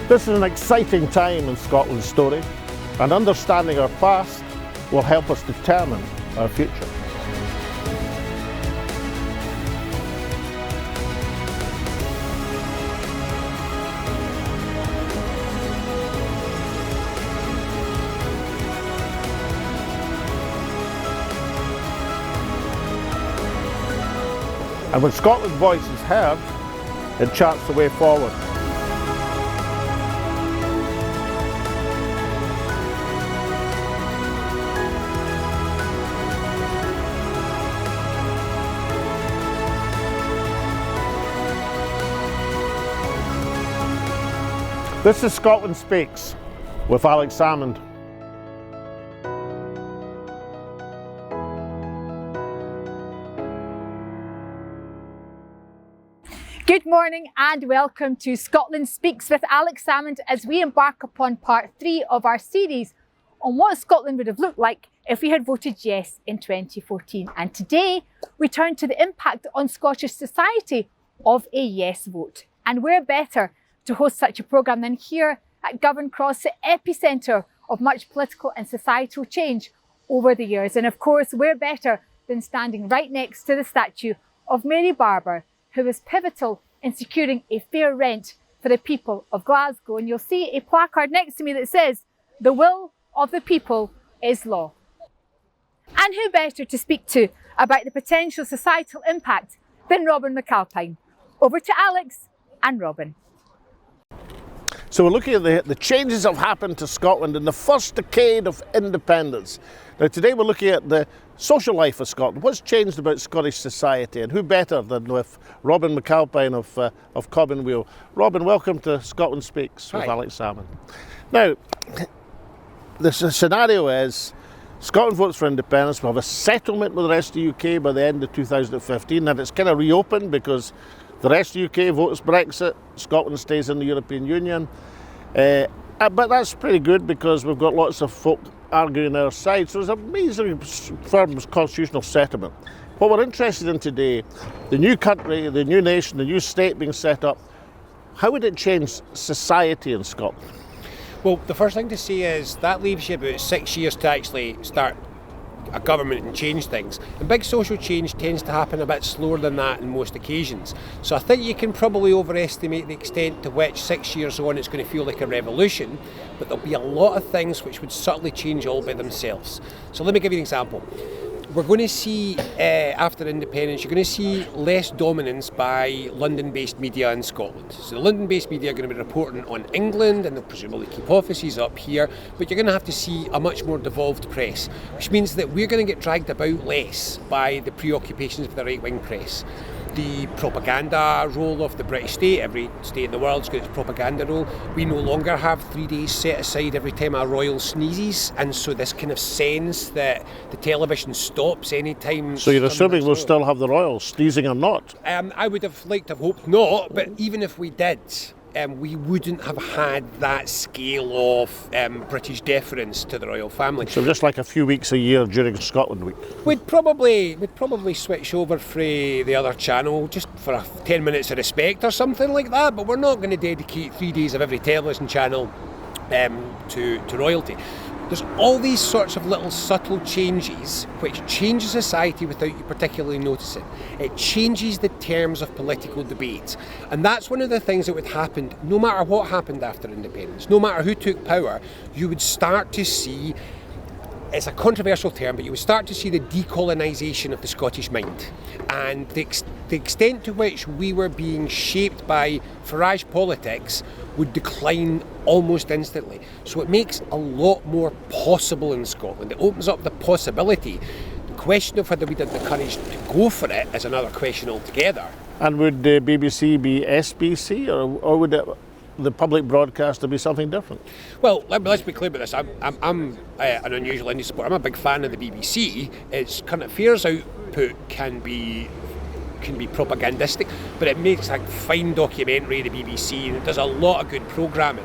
This is an exciting time in Scotland's story, and understanding our past will help us determine our future. And when Scotland's voice is heard, it charts the way forward. This is Scotland Speaks with Salmond. Good morning and welcome to Scotland Speaks with Salmond as we embark upon part 3 of our series on what Scotland would have looked like if we had voted yes in 2014. And today we turn to the impact on Scottish society of a yes vote. And we're better to host such a programme than here at Govan Cross, the epicentre of much political and societal change over the years. And of course, we're better than standing right next to the statue of Mary Barber, who was pivotal in securing a fair rent for the people of Glasgow. And you'll see a placard next to me that says, "The will of the people is law." And who better to speak to about the potential societal impact than Robin McAlpine? Over to Alex and Robin. So we're looking at the changes that have happened to Scotland in the first decade of independence. Now today we're looking at the social life of Scotland. What's changed about Scottish society, and who better than with Robin McAlpine of Cobb and Weal. Robin, welcome to Scotland Speaks with Salmond. Now, the scenario is Scotland votes for independence. We'll have a settlement with the rest of the UK by the end of 2015, and it's kind of reopened because the rest of the UK votes Brexit, Scotland stays in the European Union. But that's pretty good because we've got lots of folk arguing our side. So there's a reasonably firm constitutional settlement. What we're interested in today, the new country, the new nation, the new state being set up, how would it change society in Scotland? Well, the first thing to say is that leaves you about 6 years to actually start a government and change things. And big social change tends to happen a bit slower than that in most occasions. So I think you can probably overestimate the extent to which 6 years on it's going to feel like a revolution, but there'll be a lot of things which would subtly change all by themselves. So let me give you an example. We're going to see, after independence, you're going to see less dominance by London-based media in Scotland. So the London-based media are going to be reporting on England, and they'll presumably keep offices up here, but you're going to have to see a much more devolved press, which means that we're going to get dragged about less by the preoccupations of the right-wing press. The propaganda role of the British state, every state in the world's got its propaganda role. We no longer have 3 days set aside every time a royal sneezes, and so this kind of sense that the television stops any time. So you're assuming we'll still have the royals, sneezing or not? I would have liked to have hoped not, but even if we did, we wouldn't have had that scale of British deference to the royal family. So just like a few weeks a year during Scotland Week? We'd probably switch over for the other channel just for 10 minutes of respect or something like that, but we're not going to dedicate 3 days of every television channel to royalty. There's all these sorts of little subtle changes which change society without you particularly noticing. It changes the terms of political debate. And that's one of the things that would happen no matter what happened after independence. No matter who took power, you would start to see, it's a controversial term, but you would start to see the decolonisation of the Scottish mind. And the extent to which we were being shaped by Farage politics would decline almost instantly. So it makes a lot more possible in Scotland. It opens up the possibility. The question of whether we had the courage to go for it is another question altogether. And would the BBC be SBC, or would the public broadcaster be something different? Well, let's be clear about this. I'm an unusual indie supporter. I'm a big fan of the BBC. Its current affairs output can be propagandistic, but it makes a fine documentary, the BBC, and it does a lot of good programming.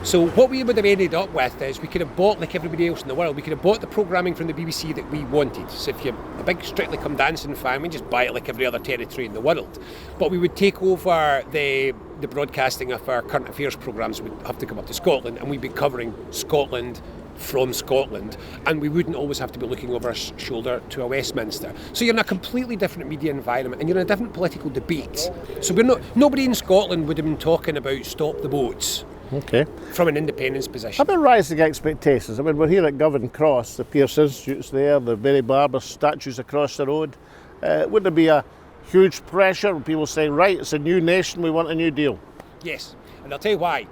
So what we would have ended up with is we could have bought, like everybody else in the world, we could have bought the programming from the BBC that we wanted. So if you're a big Strictly Come Dancing fan, we just buy it like every other territory in the world. But we would take over the broadcasting of our current affairs programmes. Would have to come up to Scotland, and we'd be covering Scotland from Scotland, and we wouldn't always have to be looking over our shoulder to a Westminster. So you're in a completely different media environment, and you're in a different political debate. So nobody in Scotland would have been talking about stop the boats. Okay. From an independence position. How about rising expectations? I mean, we're here at Govan Cross, the Pearce Institute's there, the Mary Barber statues across the road. Wouldn't there be a huge pressure when people say, right, it's a new nation, we want a new deal? Yes, and I'll tell you why.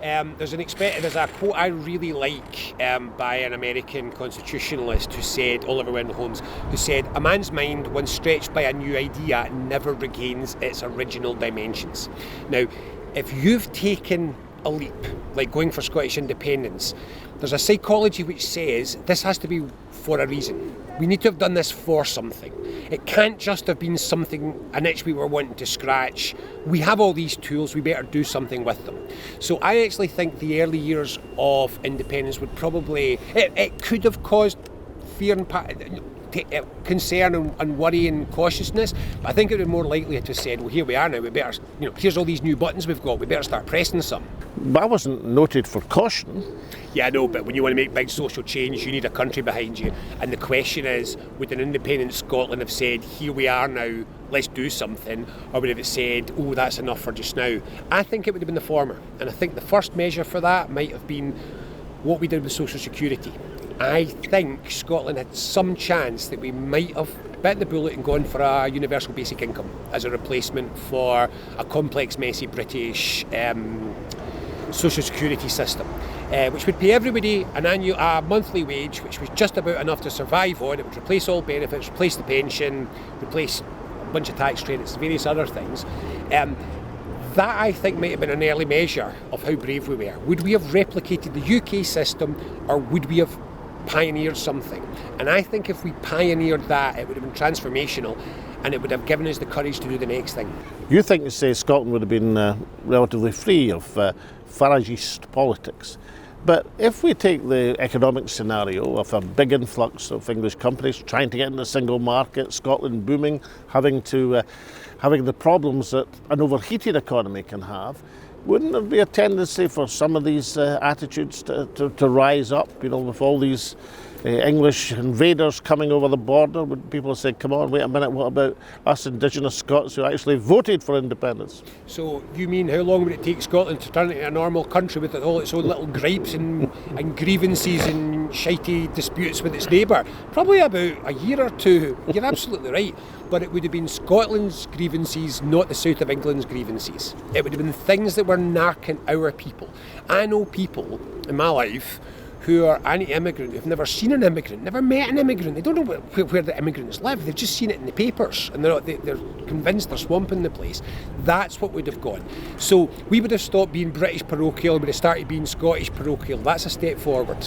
There's a quote I really like by an American constitutionalist who said, Oliver Wendell Holmes, who said, "A man's mind, once stretched by a new idea, never regains its original dimensions." Now, if you've taken a leap, like going for Scottish independence, there's a psychology which says this has to be for a reason. We need to have done this for something. It can't just have been something, an itch we were wanting to scratch. We have all these tools, we better do something with them. So I actually think the early years of independence would probably, it could have caused fear and concern and worry and cautiousness, but I think it would be more likely to have said, well, here we are now, we better, here's all these new buttons we've got, we better start pressing some. But I wasn't noted for caution. Yeah, I know, but when you want to make big social change, you need a country behind you. And the question is, would an independent Scotland have said, here we are now, let's do something? Or would it have said, oh, that's enough for just now? I think it would have been the former. And I think the first measure for that might have been what we did with social security. I think Scotland had some chance that we might have bit the bullet and gone for a universal basic income as a replacement for a complex, messy British social security system, which would pay everybody a monthly wage, which was just about enough to survive on. It would replace all benefits, replace the pension, replace a bunch of tax credits, various other things. That, I think, might have been an early measure of how brave we were. Would we have replicated the UK system, or would we have pioneered something? And I think if we pioneered that, it would have been transformational, and it would have given us the courage to do the next thing. You think to say Scotland would have been relatively free of Faragist politics. But if we take the economic scenario of a big influx of English companies trying to get in the single market, Scotland booming, having the problems that an overheated economy can have, wouldn't there be a tendency for some of these attitudes to rise up, with all these English invaders coming over the border? Would people say, come on, wait a minute, what about us Indigenous Scots who actually voted for independence? So you mean how long would it take Scotland to turn into a normal country with all its own little gripes and grievances and shitey disputes with its neighbour? Probably about a year or two. You're absolutely right. But it would have been Scotland's grievances, not the south of England's grievances. It would have been things that were narking our people. I know people in my life who are anti-immigrant, who've never seen an immigrant, never met an immigrant. They don't know where the immigrants live. They've just seen it in the papers, and they're convinced they're swamping the place. That's what would have gone. So we would have stopped being British parochial, and would have started being Scottish parochial. That's a step forward.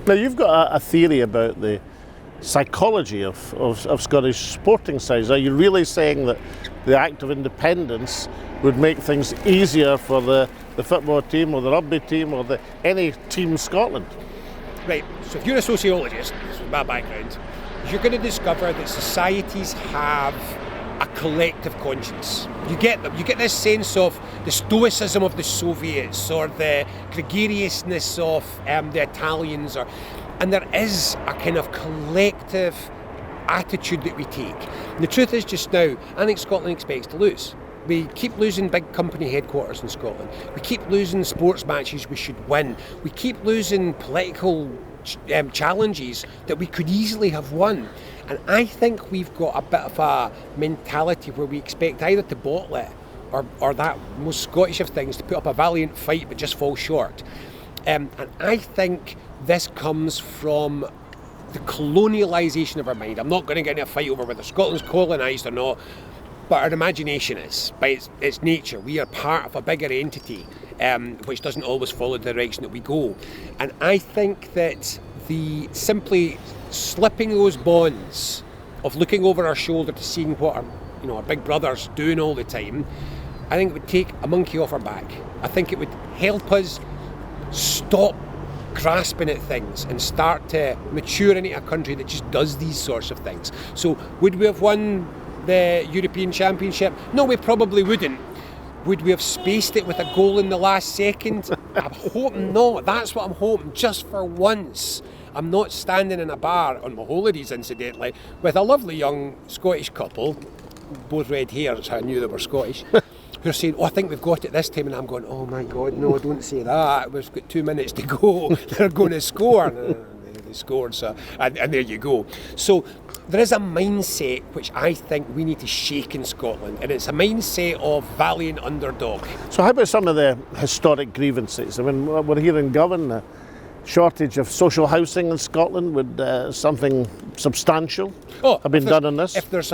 Now, you've got a theory about the psychology of Scottish sporting sides. Are you really saying that the act of independence would make things easier for the football team or the rugby team or any team in Scotland? Right, so if you're a sociologist, this is my background, you're going to discover that societies have a collective conscience. You get them. You get this sense of the stoicism of the Soviets or the gregariousness of the Italians, and there is a kind of collective attitude that we take. And the truth is, just now, I think Scotland expects to lose. We keep losing big company headquarters in Scotland. We keep losing sports matches we should win. We keep losing political challenges that we could easily have won. And I think we've got a bit of a mentality where we expect either to bottle it or that most Scottish of things, to put up a valiant fight but just fall short. And I think this comes from the colonialisation of our mind. I'm not going to get in a fight over whether Scotland's colonised or not, but our imagination is, by its nature. We are part of a bigger entity, which doesn't always follow the direction that we go. And I think that the simply slipping those bonds of looking over our shoulder to seeing what our big brother's doing all the time, I think it would take a monkey off our back. I think it would help us stop grasping at things and start to mature into a country that just does these sorts of things. So would we have won the European Championship? No, we probably wouldn't. Would we have spaced it with a goal in the last second? I'm hoping not. That's what I'm hoping, just for once. I'm not standing in a bar on my holidays, incidentally, with a lovely young Scottish couple, both red hair, that's how I knew they were Scottish, who are saying, oh, I think we've got it this time, and I'm going, oh my God, no, don't say that. We've got 2 minutes to go. They're going to score. They scored, so, and there you go. So there is a mindset which I think we need to shake in Scotland, and it's a mindset of valiant underdog. So how about some of the historic grievances? I mean, we're here in Govan, the shortage of social housing in Scotland. Would something substantial have been done on this? If there's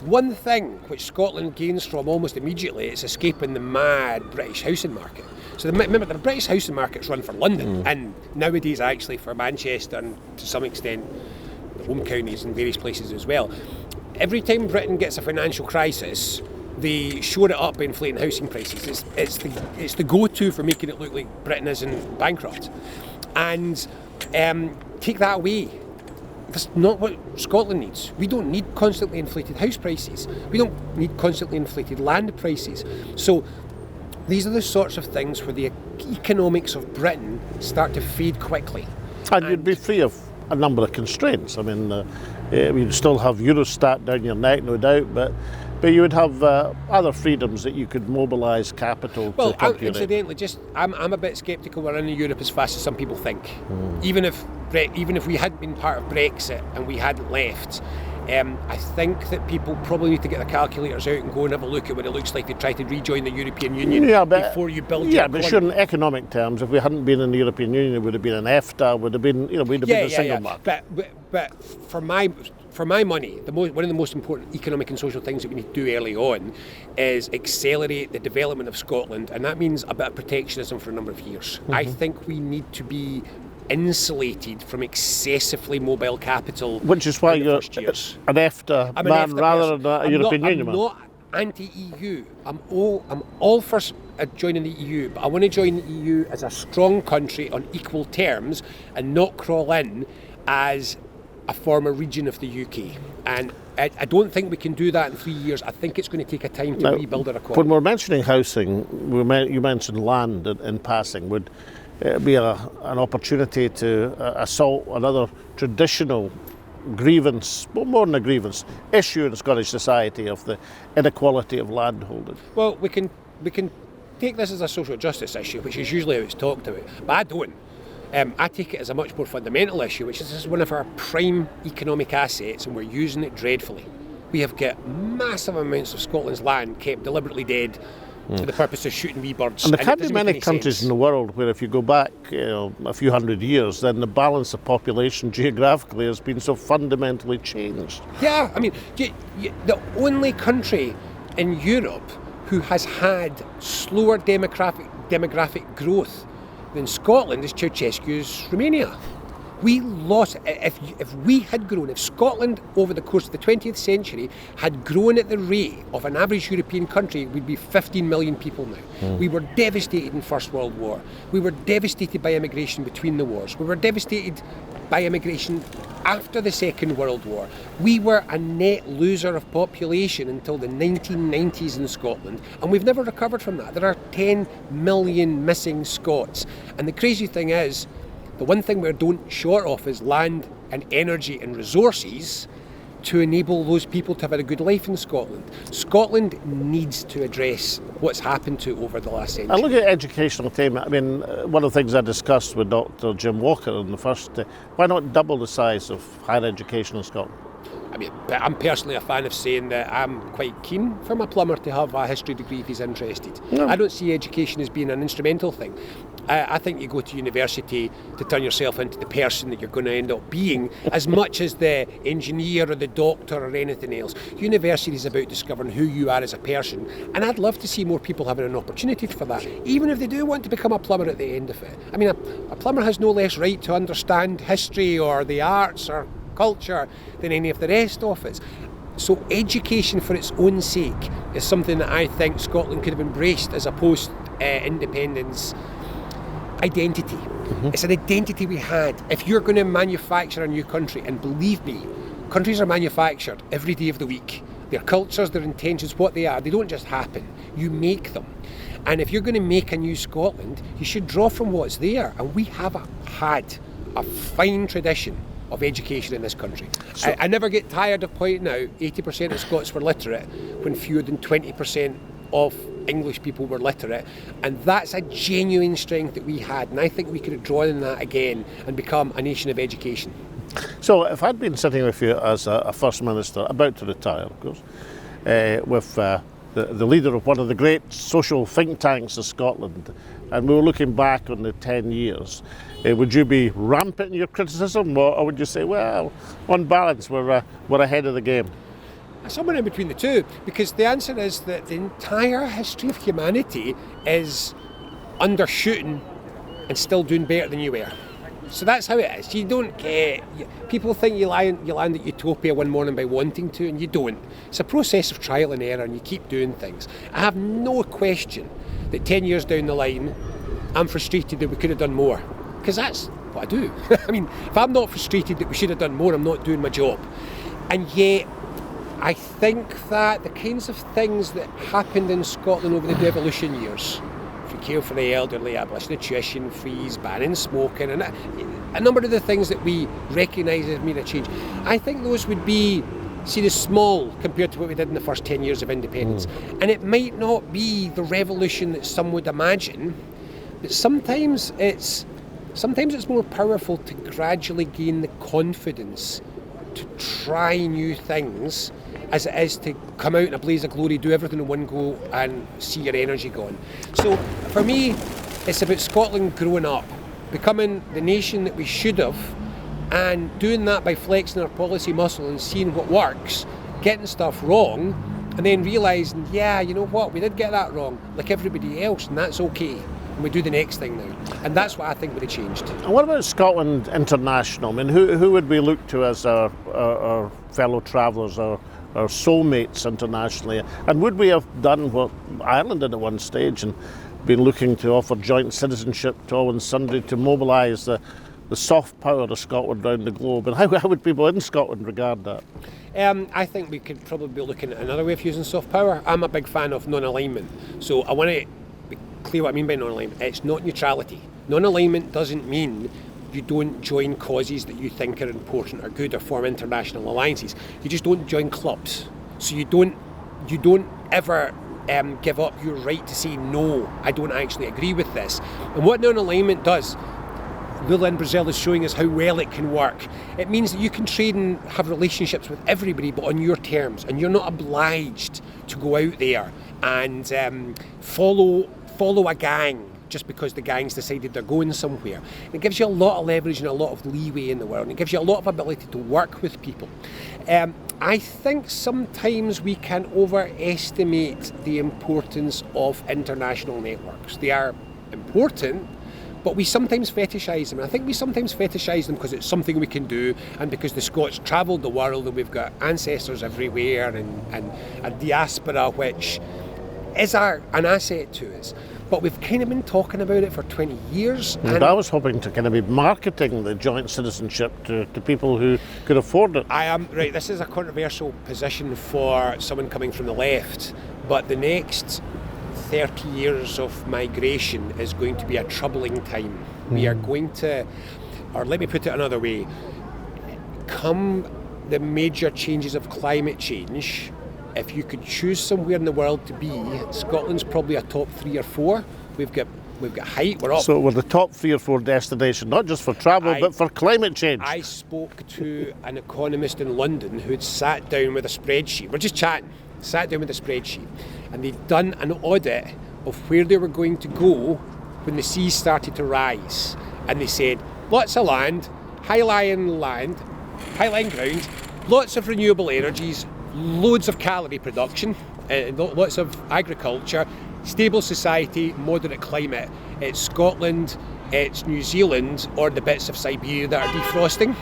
one thing which Scotland gains from almost immediately, it's escaping the mad British housing market. So remember, the British housing market's run for London, and nowadays actually for Manchester and to some extent the home counties and various places as well. Every time Britain gets a financial crisis, they shore it up by inflating housing prices. It's the go-to for making it look like Britain isn't bankrupt. And take that away. That's not what Scotland needs. We don't need constantly inflated house prices. We don't need constantly inflated land prices. So these are the sorts of things where the economics of Britain start to fade quickly. And you'd be free of a number of constraints. I mean, you'd still have Eurostat down your neck, no doubt, but you would have other freedoms that you could mobilise capital to calculate. Incidentally, I'm a bit sceptical we're in Europe as fast as some people think. Even if we hadn't been part of Brexit and we hadn't left, I think that people probably need to get their calculators out and go and have a look at what it looks like to try to rejoin the European Union before you build your economy. Sure, in economic terms, if we hadn't been in the European Union, it would have been an EFTA, we'd have been a single market. But for my money, one of the most important economic and social things that we need to do early on is accelerate the development of Scotland, and that means a bit of protectionism for a number of years. I think we need to be insulated from excessively mobile capital. Which is why you're an EFTA man rather than a European Union man. I'm not anti-EU. I'm all for joining the EU, but I want to join the EU as a strong country on equal terms and not crawl in as a former region of the UK. And I don't think we can do that in 3 years. I think it's going to take a time to rebuild our economy. When we're mentioning housing, you mentioned land in passing. Would be an opportunity to assault another traditional grievance, well, more than a grievance, issue in Scottish society of the inequality of landholding? Well, we can take this as a social justice issue, which is usually how it's talked about, but I don't. I take it as a much more fundamental issue, which is this is one of our prime economic assets and we're using it dreadfully. We have got massive amounts of Scotland's land kept deliberately dead for the purpose of shooting wee birds. And there can't be many countries in the world where if you go back a few hundred years, then the balance of population geographically has been so fundamentally changed. Yeah, I mean, the only country in Europe who has had slower demographic growth than Scotland is Ceausescu's Romania. We lost, if Scotland over the course of the 20th century had grown at the rate of an average European country, we'd be 15 million people now. We were devastated in First World War. We were devastated by immigration between the wars. We were devastated by immigration after the Second World War. We were a net loser of population until the 1990s in Scotland, and we've never recovered from that. There are 10 million missing Scots. And the crazy thing is, the one thing we're short of is land and energy and resources to enable those people to have a good life in Scotland. Scotland needs to address what's happened to over the last century. I look at educational attainment. I mean, one of the things I discussed with Dr. Jim Walker in the first, why not double the size of higher education in Scotland? I mean, I'm personally a fan of saying that I'm quite keen for my plumber to have a history degree if he's interested. No. I don't see education as being an instrumental thing. I think you go to university to turn yourself into the person that you're going to end up being, as much as the engineer or the doctor or anything else. University is about discovering who you are as a person, and I'd love to see more people having an opportunity for that, even if they do want to become a plumber at the end of it. I mean, a plumber has no less right to understand history or the arts or culture than any of the rest of us. So education for its own sake is something that I think Scotland could have embraced as a post-independence identity. It's an identity we had. If you're going to manufacture a new country, and believe me, countries are manufactured every day of the week. Their cultures, their intentions, what they are, they don't just happen. You make them. And if you're going to make a new Scotland, you should draw from what's there. And we have had a fine tradition of education in this country. So, I never get tired of pointing out 80% of Scots were literate when fewer than 20% of English people were literate, and that's a genuine strength that we had, and I think we could have drawn on that again and become a nation of education. So if I'd been sitting with you as a First Minister, about to retire of course, with the leader of one of the great social think tanks of Scotland, and we were looking back on the 10 years, would you be rampant in your criticism, or would you say, well, on balance, we're ahead of the game? Somewhere in between the two, because the answer is that the entire history of humanity is undershooting and still doing better than you were. So that's how it is. You don't get... People think you land at utopia one morning by wanting to, and you don't. It's a process of trial and error, and you keep doing things. I have no question that 10 years down the line, I'm frustrated that we could have done more, because that's what I do. I mean, if I'm not frustrated that we should have done more, I'm not doing my job. And yet, I think that the kinds of things that happened in Scotland over the devolution years, free care for the elderly, abolition of tuition fees, banning smoking, and a number of the things that we recognise have made a change, I think those would be seen as small compared to what we did in the first 10 years of independence. And it might not be the revolution that some would imagine, but sometimes it's more powerful to gradually gain the confidence to try new things as it is to come out in a blaze of glory, do everything in one go and see your energy gone. So for me, it's about Scotland growing up, becoming the nation that we should have, and doing that by flexing our policy muscle and seeing what works, getting stuff wrong, and then realising, yeah, you know what, we did get that wrong, like everybody else, and that's okay. And we do the next thing now. And that's what I think would have changed. And what about Scotland International? I mean, who would we look to as our fellow travellers, our soulmates internationally? And would we have done what Ireland did at one stage and been looking to offer joint citizenship to all and sundry to mobilise the soft power of Scotland around the globe? And how would people in Scotland regard that? I think we could probably be looking at another way of using soft power. I'm a big fan of non-alignment. So I want to be clear what I mean by non-alignment. It's not neutrality. Non-alignment doesn't mean you don't join causes that you think are important or good or form international alliances. You just don't join clubs. So you don't ever give up your right to say, no, I don't actually agree with this. And what non-alignment does, Weal in Brazil is showing us how well it can work. It means that you can trade and have relationships with everybody, but on your terms, and you're not obliged to go out there and follow a gang just because the gang's decided they're going somewhere. It gives you a lot of leverage and a lot of leeway in the world, and it gives you a lot of ability to work with people. I think sometimes we can overestimate the importance of international networks. They are important, but we sometimes fetishise them. And I think we sometimes fetishise them because it's something we can do, and because the Scots travelled the world and we've got ancestors everywhere and a diaspora which is an asset to us. But we've kind of been talking about it for 20 years. And I was hoping to kind of be marketing the joint citizenship to people who could afford it. Right, this is a controversial position for someone coming from the left, but the next 30 years of migration is going to be a troubling time. We are going to, or let me put it another way, come the major changes of climate change, if you could choose somewhere in the world to be, Scotland's probably a top 3 or 4. We've got height, we're up. So we're the top 3 or 4 destination, not just for travel, but for climate change. I spoke to an economist in London who had sat down with a spreadsheet. We're just chatting. Sat down with a spreadsheet. And they'd done an audit of where they were going to go when the seas started to rise. And they said, lots of land, high-lying ground, lots of renewable energies, loads of calorie production, lots of agriculture, stable society, moderate climate. It's Scotland, it's New Zealand, or the bits of Siberia that are defrosting.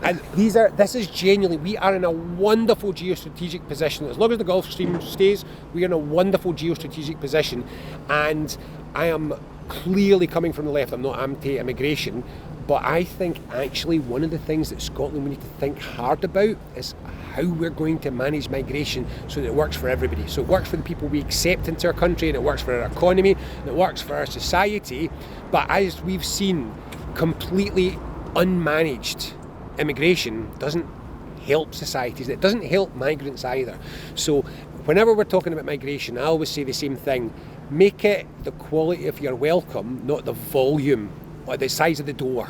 And this is genuinely, we are in a wonderful geostrategic position. As long as the Gulf Stream stays, we are in a wonderful geostrategic position. And I am clearly coming from the left, I'm not anti-immigration, but I think actually one of the things that Scotland we need to think hard about is how we're going to manage migration so that it works for everybody. So it works for the people we accept into our country, and it works for our economy, and it works for our society. But as we've seen, completely unmanaged immigration doesn't help societies. It doesn't help migrants either. So whenever we're talking about migration, I always say the same thing. Make it the quality of your welcome, not the volume or the size of the door.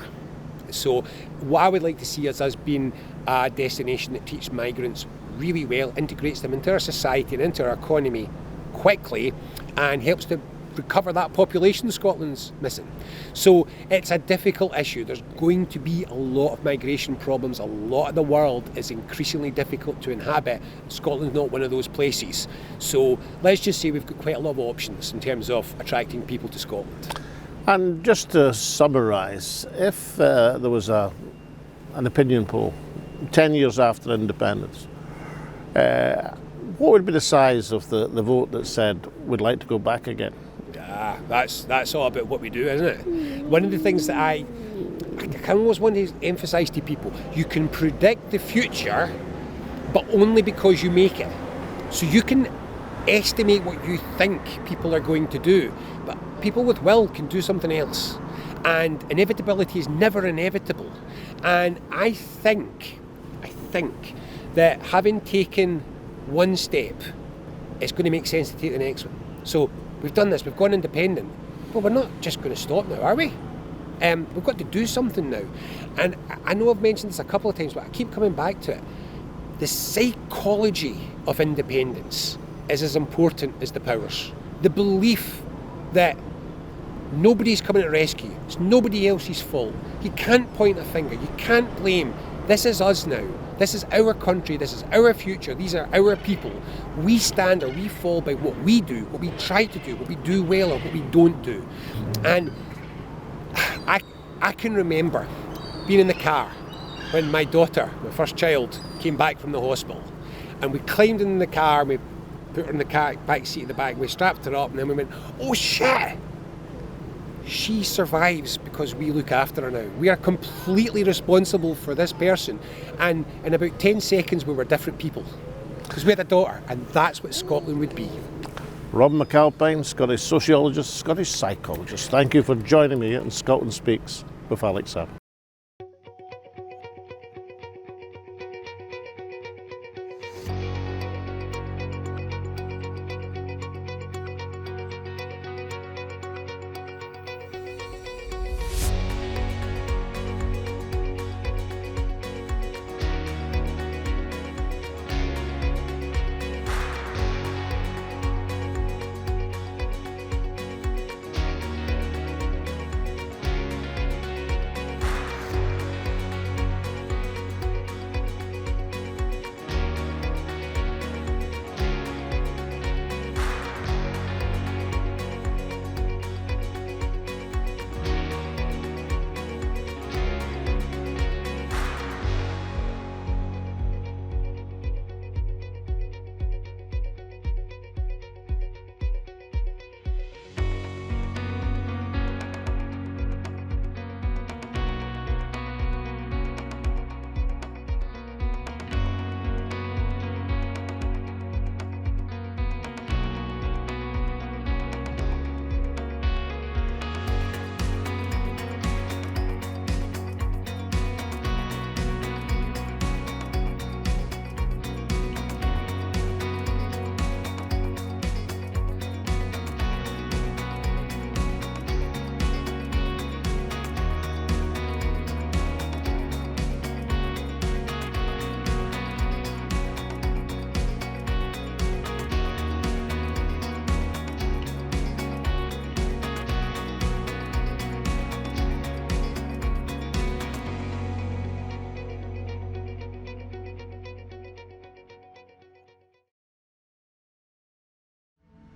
So what I would like to see is us being a destination that treats migrants really well, integrates them into our society and into our economy quickly, and helps to recover that population Scotland's missing. So it's a difficult issue. There's going to be a lot of migration problems. A lot of the world is increasingly difficult to inhabit. Scotland's not one of those places. So let's just say we've got quite a lot of options in terms of attracting people to Scotland. And just to summarise, if there was an opinion poll 10 years after independence, what would be the size of the vote that said we'd like to go back again? That's all about what we do, isn't it? One of the things that I almost want to emphasise to people, you can predict the future, but only because you make it. So you can estimate what you think people are going to do, but people with will can do something else. And inevitability is never inevitable. And I think that having taken one step, it's going to make sense to take the next one. So we've done this, we've gone independent, but we're not just going to stop now, are we? We've got to do something now. And I know I've mentioned this a couple of times, but I keep coming back to it. The psychology of independence is as important as the powers. The belief that nobody's coming to rescue you, it's nobody else's fault. You can't point a finger, you can't blame. This is us now. This is our country, this is our future, these are our people. We stand or we fall by what we do, what we try to do, what we do well or what we don't do. And I can remember being in the car when my daughter, my first child, came back from the hospital. And we climbed in the car, we put her in the car, back seat at the back, we strapped her up, and then we went, oh shit! She survives because we look after her now. We are completely responsible for this person. And in about 10 seconds, we were different people. Because we had a daughter, and that's what Scotland would be. Rob McAlpine, Scottish sociologist, Scottish psychologist. Thank you for joining me in Scotland Speaks with Alex Salmond.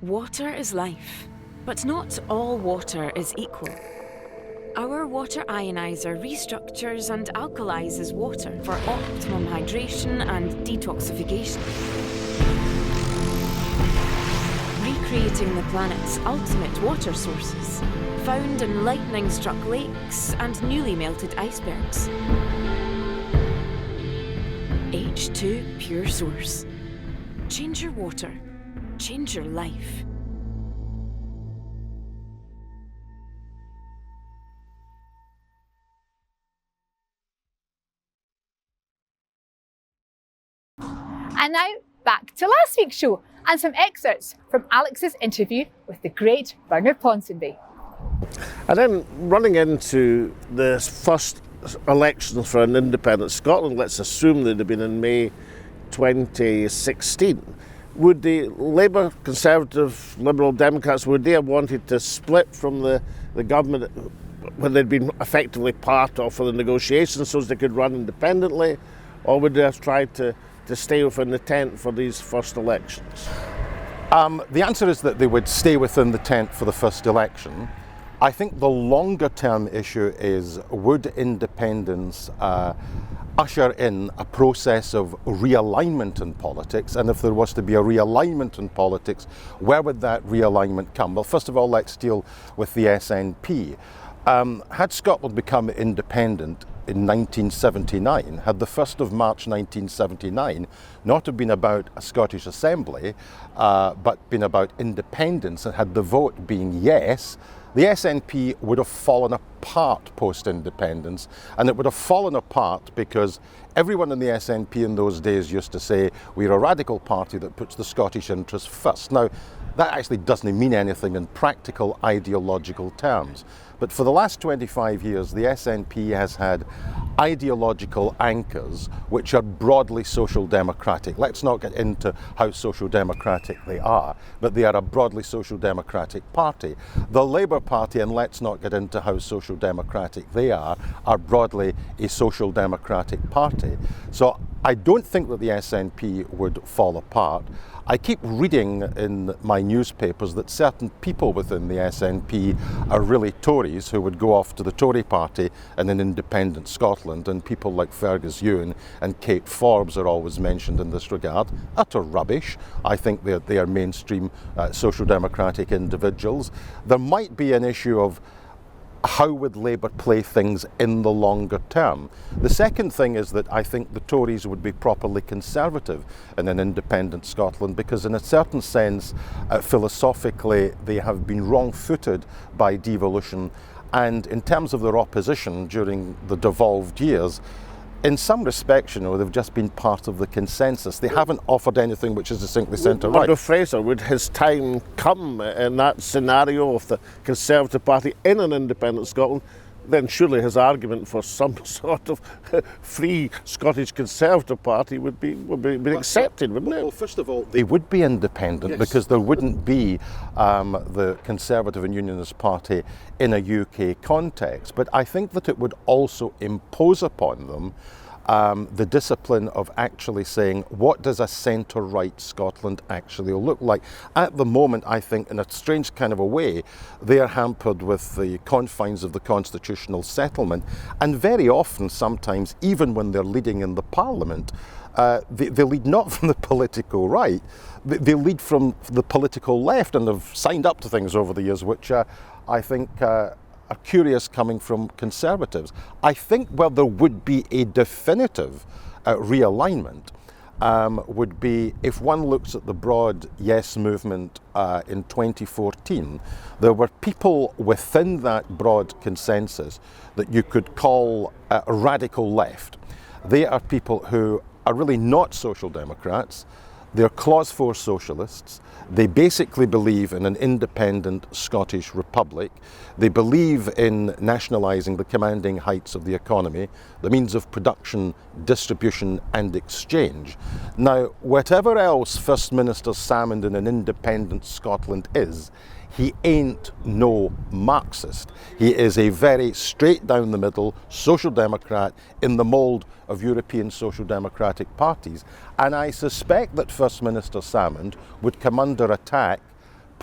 Water is life, but not all water is equal. Our water ionizer restructures and alkalizes water for optimum hydration and detoxification, recreating the planet's ultimate water sources, found in lightning-struck lakes and newly melted icebergs. H2 Pure Source. Change your water. Change your life. And now back to last week's show and some excerpts from Alex's interview with the great Bernard Ponsonby. And then running into the first elections for an independent Scotland, let's assume they'd have been in May 2016, would the Labour, Conservative, Liberal Democrats, would they have wanted to split from the government when they'd been effectively part of for the negotiations so as they could run independently, or would they have tried to stay within the tent for these first elections? The answer is that they would stay within the tent for the first election. I think the longer term issue is, would independence usher in a process of realignment in politics? And if there was to be a realignment in politics, where would that realignment come? Well, first of all, let's deal with the SNP. Had Scotland become independent in 1979, had the 1st of March 1979 not have been about a Scottish Assembly, but been about independence, and had the vote been yes, the SNP would have fallen apart post-independence, and it would have fallen apart because everyone in the SNP in those days used to say, we're a radical party that puts the Scottish interest first. Now, that actually doesn't mean anything in practical ideological terms. But for the last 25 years, the SNP has had ideological anchors which are broadly social democratic. Let's not get into how social democratic they are, but they are a broadly social democratic party. The Labour Party, and let's not get into how social democratic they are broadly a social democratic party. So I don't think that the SNP would fall apart. I keep reading in my newspapers that certain people within the SNP are really Tories who would go off to the Tory party in an independent Scotland, and people like Fergus Ewan and Kate Forbes are always mentioned in this regard. Utter rubbish. I think they are mainstream social democratic individuals. There might be an issue of how would Labour play things in the longer term? The second thing is that I think the Tories would be properly conservative in an independent Scotland, because in a certain sense, philosophically, they have been wrong-footed by devolution, and in terms of their opposition during the devolved years, in some respects, they've just been part of the consensus. They haven't offered anything which is distinctly centre-right. Under Fraser, would his time come in that scenario of the Conservative Party in an independent Scotland? Then surely his argument for some sort of free Scottish Conservative Party would be accepted, wouldn't it? Well, first of all, they would be independent, yes, because there wouldn't be the Conservative and Unionist Party in a UK context. But I think that it would also impose upon them the discipline of actually saying, what does a centre-right Scotland actually look like? At the moment, I think, in a strange kind of a way, they are hampered with the confines of the constitutional settlement, and very often, sometimes, even when they're leading in the Parliament, they lead not from the political right, they lead from the political left, and have signed up to things over the years which I think are curious coming from Conservatives. I think where there would be a definitive realignment would be if one looks at the broad Yes movement in 2014, there were people within that broad consensus that you could call a radical left. They are people who are really not social democrats. They're Clause 4 socialists. They basically believe in an independent Scottish republic. They believe in nationalising the commanding heights of the economy, the means of production, distribution and exchange. Now, whatever else First Minister Salmond in an independent Scotland is, he ain't no Marxist. He is a very straight down the middle social democrat in the mould of European social democratic parties. And I suspect that First Minister Salmond would come under attack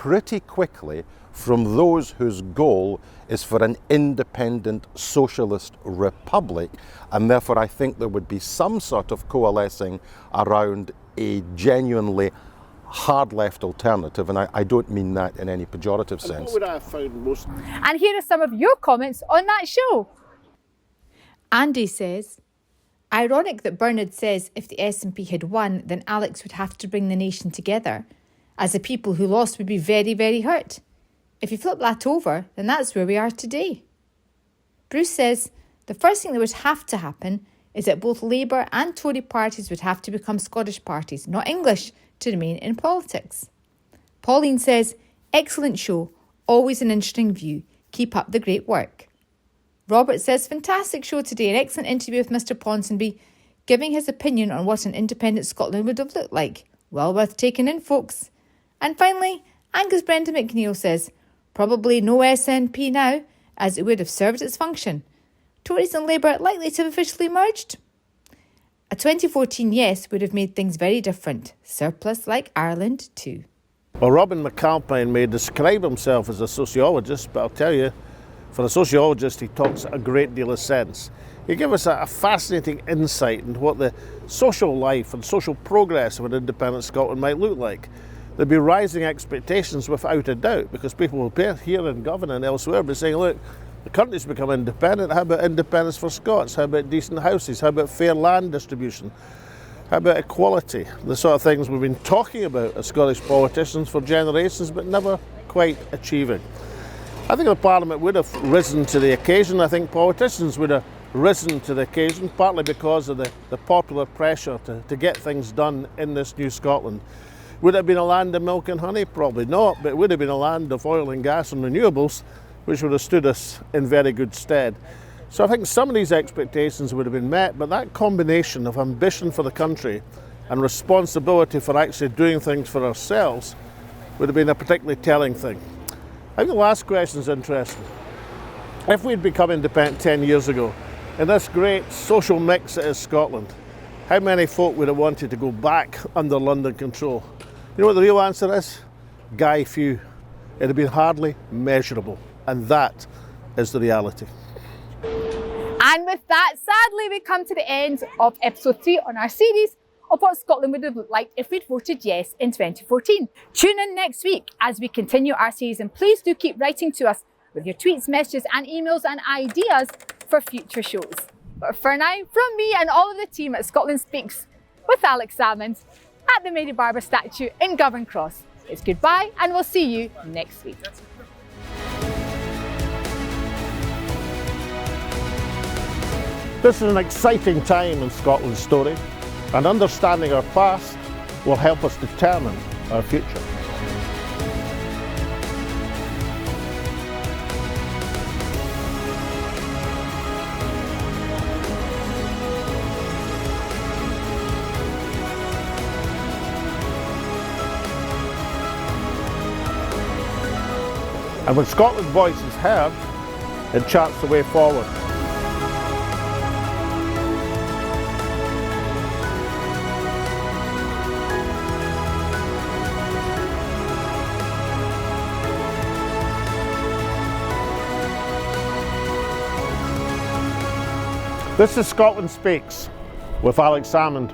pretty quickly from those whose goal is for an independent socialist republic, and therefore I think there would be some sort of coalescing around a genuinely hard left alternative, and I don't mean that in any pejorative sense. What would I have found most? And here are some of your comments on that show. Andy says, ironic that Bernard says if the SNP had won, then Alex would have to bring the nation together, as the people who lost would be very, very hurt. If you flip that over, then that's where we are today. Bruce says, the first thing that would have to happen is that both Labour and Tory parties would have to become Scottish parties, not English, to remain in politics. Pauline says, excellent show, always an interesting view. Keep up the great work. Robert says, fantastic show today, an excellent interview with Mr. Ponsonby, giving his opinion on what an independent Scotland would have looked like. Well worth taking in, folks. And finally, Angus Brendan McNeil says, probably no SNP now, as it would have served its function. Tories and Labour likely to have officially merged? A 2014 yes would have made things very different. Surplus like Ireland too. Well, Robin McAlpine may describe himself as a sociologist, but I'll tell you, for a sociologist, he talks a great deal of sense. He gave us a fascinating insight into what the social life and social progress of an independent Scotland might look like. There'd be rising expectations without a doubt, because people will be here in Govan and elsewhere be saying, look, the country's become independent, how about independence for Scots? How about decent houses? How about fair land distribution? How about equality? The sort of things we've been talking about as Scottish politicians for generations, but never quite achieving. I think the Parliament would have risen to the occasion. I think politicians would have risen to the occasion, partly because of the popular pressure to get things done in this new Scotland. Would it have been a land of milk and honey? Probably not, but it would have been a land of oil and gas and renewables, which would have stood us in very good stead. So I think some of these expectations would have been met, but that combination of ambition for the country and responsibility for actually doing things for ourselves would have been a particularly telling thing. I think the last question is interesting. If we'd become independent 10 years ago, in this great social mix that is Scotland, how many folk would have wanted to go back under London control? You know what the real answer is? Guy few. It'd have been hardly measurable. And that is the reality. And with that, sadly, we come to the end of episode 3 on our series of what Scotland would have looked like if we'd voted yes in 2014. Tune in next week as we continue our series, and please do keep writing to us with your tweets, messages and emails and ideas for future shows. But for now, from me and all of the team at Scotland Speaks with Alex Salmond at the Mary Barber statue in Govan Cross, it's goodbye and we'll see you next week. This is an exciting time in Scotland's story, and understanding our past will help us determine our future. And when Scotland's voice is heard, it charts the way forward. This is Scotland Speaks with Alex Salmond.